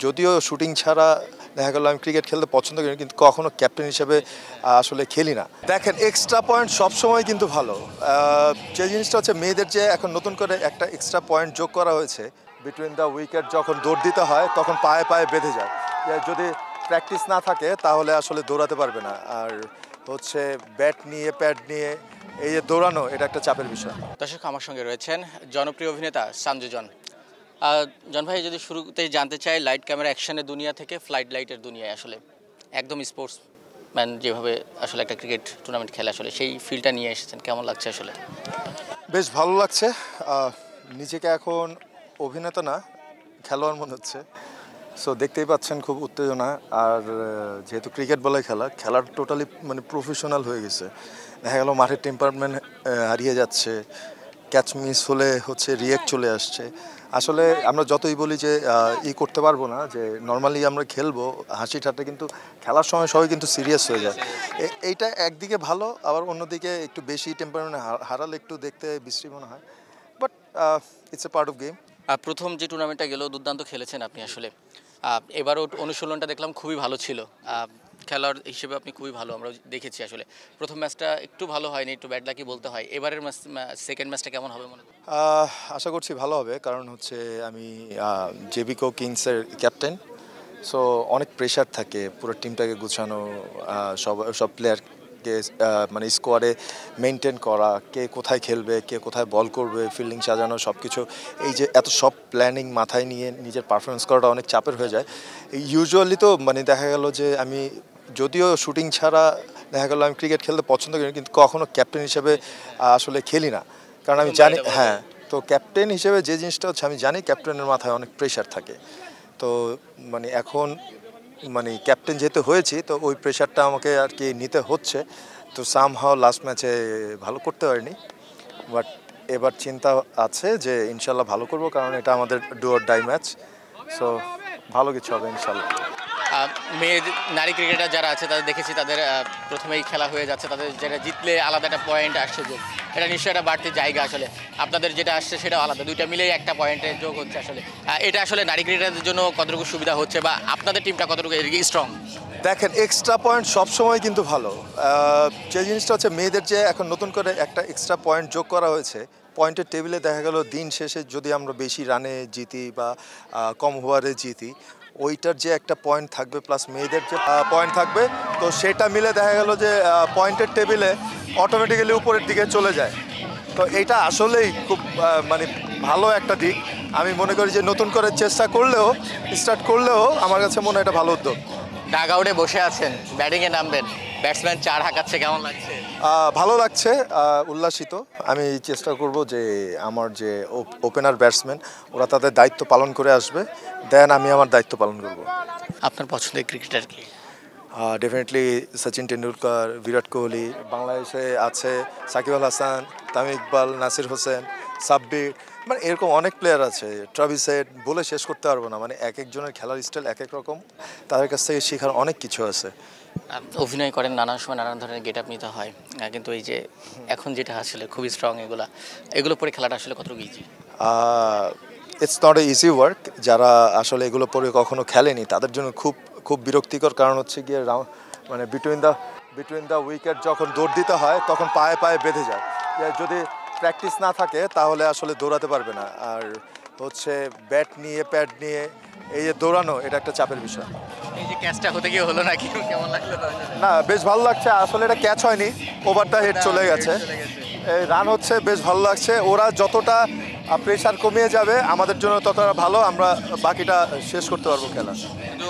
যদিও শুটিং ছাড়া দেখা গেল আমি ক্রিকেট খেলতে পছন্দ করি, কিন্তু কখনো ক্যাপ্টেন হিসেবে আসলে খেলি না। দেখেন, এক্সট্রা পয়েন্ট সবসময় কিন্তু ভালো। যে জিনিসটা হচ্ছে, মেয়েদের যে এখন নতুন করে একটা এক্সট্রা পয়েন্ট যোগ করা হয়েছে, বিটুইন দ্য উইকেট যখন দৌড় দিতে হয় তখন পায়ে পায়ে বেঁধে যায়। যদি প্র্যাকটিস না থাকে তাহলে আসলে দৌড়াতে পারবে না। আর হচ্ছে ব্যাট নিয়ে প্যাড নিয়ে এই যে দৌড়ানো, এটা একটা চাপের বিষয়। দর্শক, আমার সঙ্গে রয়েছেন জনপ্রিয় অভিনেতা সঞ্জু জন। জন ভাই, যদি শুরুতেই জানতে চাই, লাইট ক্যামেরা অ্যাকশনের দুনিয়া থেকে ফ্লাইট লাইটের দুনিয়ায় আসলে একদম স্পোর্টসম্যান যেভাবে আসলে একটা ক্রিকেট টুর্নামেন্ট খেলে, আসলে সেই ফিলটা নিয়ে এসেছেন, কেমন লাগছে আসলে? বেশ ভালো লাগছে। নিজেকে এখন অভিনেতা না, খেলোয়াড় মনে হচ্ছে। সো দেখতেই পাচ্ছেন খুব উত্তেজনা। আর যেহেতু ক্রিকেট বলে খেলার টোটালি মানে প্রফেশনাল হয়ে গেছে। দেখা গেল মাঠের টেম্পারমেন্ট হারিয়ে যাচ্ছে, ক্যাচ মিস হলে হচ্ছে রিয়েক্ট চলে আসছে। আসলে আমরা যতই বলি যে করতে পারবো না, যে নর্মালি আমরা খেলবো হাসি ঠাট্টা, কিন্তু খেলার সময় সবাই কিন্তু সিরিয়াস হয়ে যায়। এইটা একদিকে ভালো, আবার অন্যদিকে একটু বেশি টেম্পারমেন্ট হারালে একটু দেখতে বিশ্রী মনে হয়। But it's a part of game. প্রথম যে টুর্নামেন্টটা গেল, দুর্দান্ত খেলেছেন আপনি আসলে। এবারও অনুশীলনটা দেখলাম খুবই ভালো ছিল। খেলোয়াড় হিসেবে আপনি খুবই ভালো, আমরা দেখেছি আসলে। প্রথম ম্যাচটা একটু ভালো হয়নি, একটু ব্যাড লাকি বলতে হয়। এবারের সেকেন্ড ম্যাচটা কেমন হবে মনে করেন? আশা করছি ভালো হবে, কারণ হচ্ছে আমি জেবিকো কিংসের ক্যাপ্টেন। সো অনেক প্রেশার থাকে পুরো টিমটাকে গুছানো, সব প্লেয়ারকে মানে স্কোয়াডে মেনটেন করা, কে কোথায় খেলবে, কে কোথায় বল করবে, ফিল্ডিং সাজানো, সব কিছু। এই যে এত সব প্ল্যানিং মাথায় নিয়ে নিজের পারফরমেন্স করাটা অনেক চাপের হয়ে যায়। ইউজুয়ালি তো মানে দেখা গেল যে আমি যদিও শুটিং ছাড়া দেখা গেল আমি ক্রিকেট খেলতে পছন্দ করি, কিন্তু কখনো ক্যাপ্টেন হিসেবে আসলে খেলি না। কারণ আমি জানি, হ্যাঁ, তো ক্যাপ্টেন হিসেবে যে জিনিসটা হচ্ছে, আমি জানি ক্যাপ্টেনের মাথায় অনেক প্রেশার থাকে। তো মানে এখন মানে ক্যাপ্টেন যেহেতু হয়েছি, তো ওই প্রেশারটা আমাকে আর কি নিতে হচ্ছে। তো সামহাও লাস্ট ম্যাচে ভালো করতে পারিনি, বাট এবার চিন্তা আছে যে ইনশাল্লাহ ভালো করব, কারণ এটা আমাদের do or die match. So ভালো কিছু হবে ইনশাল্লাহ। মেয়ে নারী ক্রিকেটার যারা আছে তাদের দেখেছি, তাদের প্রথমেই খেলা হয়ে যাচ্ছে, তাদের যেটা জিতলে আলাদা একটা পয়েন্ট আসছে যোগ, এটা নিশ্চয়ই একটা বাড়তি জায়গা আসলে। আপনাদের যেটা আসছে সেটাও আলাদা, দুইটা মিলেই একটা পয়েন্টে যোগ হচ্ছে আসলে। এটা আসলে নারী ক্রিকেটারদের জন্য কতটুকু সুবিধা হচ্ছে, বা আপনাদের টিমটা কতটুকু স্ট্রং? দেখেন, এক্সট্রা পয়েন্ট সবসময় কিন্তু ভালো। যে জিনিসটা হচ্ছে, মেয়েদের যে এখন নতুন করে একটা এক্সট্রা পয়েন্ট যোগ করা হয়েছে, পয়েন্টের টেবিলে দেখা গেল দিন শেষে যদি আমরা বেশি রানে জিতি বা কম ওভারে জিতি, ওইটার যে একটা পয়েন্ট থাকবে, প্লাস মেয়েদের যে পয়েন্ট থাকবে, তো সেটা মিলে দেখা গেল যে পয়েন্টের টেবিলে অটোমেটিক্যালি উপরের দিকে চলে যায়। তো এইটা আসলেই খুব মানে ভালো একটা দিক। আমি মনে করি যে নতুন করে চেষ্টা করলেও, স্টার্ট করলেও আমার কাছে মনে হয় এটা ভালো উদ্যোগ। ডাগ আউটে বসে আছেন, ব্যাটিংয়ে নামবেন, ব্যাটসম্যান 4 হাঁকাচ্ছে, কেমন লাগছে? ভালো লাগছে, উল্লাসিত। আমি চেষ্টা করব যে আমার যে ওপেনার ব্যাটসম্যান, ওরা তাদের দায়িত্ব পালন করে আসবে, দেন আমি আমার দায়িত্ব পালন করব। আপনার পছন্দের ক্রিকেটার কি? ডেফিনেটলি সচিন টেন্ডুলকার, বিরাট কোহলি। বাংলাদেশে আছে সাকিব আল হাসান, তামিম ইকবাল, নাসির হোসেন, সাব্বির, মানে এরকম অনেক প্লেয়ার আছে। ট্রাভিস হেড, বলে শেষ করতে পারবো না। মানে এক একজনের খেলার স্টাইল এক এক রকম, তাদের কাছ থেকে শেখার অনেক কিছু আছে। অভিনয় করেন, নানান সময় নানান ধরনের গেট আপ নিতে হয়, কিন্তু এই যে এখন যেটা আসলে খুবই স্ট্রং, এগুলো পরে খেলাটা আসলে কতটুকু easy? It's not a easy work. যারা আসলে এগুলো পরে কখনো খেলেনি তাদের জন্য খুব খুব বিরক্তিকর, কারণ হচ্ছে গিয়ে মানে বিটুইন দ্য উইকেট যখন দৌড় দিতে হয় তখন পায়ে পায়ে বেঁধে যায়। যদি প্র্যাকটিস না থাকে তাহলে আসলে দৌড়াতে পারবে না। আর হচ্ছে ব্যাট নিয়ে প্যাড নিয়ে এই যে দৌড়ানো, এটা একটা চাপের বিষয়। এই যে ক্যাচটা হতে গিয়ে হলো না, কি কেমন লাগলো? না, বেশ ভালো লাগছে। আসলে এটা ক্যাচ হয়নি, ওভার দ্য হেড চলে গেছে। এই রান হচ্ছে, বেশ ভালো লাগছে। ওরা যতটা প্রেশার কমিয়ে যাবে আমাদের জন্য ততটা ভালো, আমরা বাকিটা শেষ করতে পারবো খেলা। কিন্তু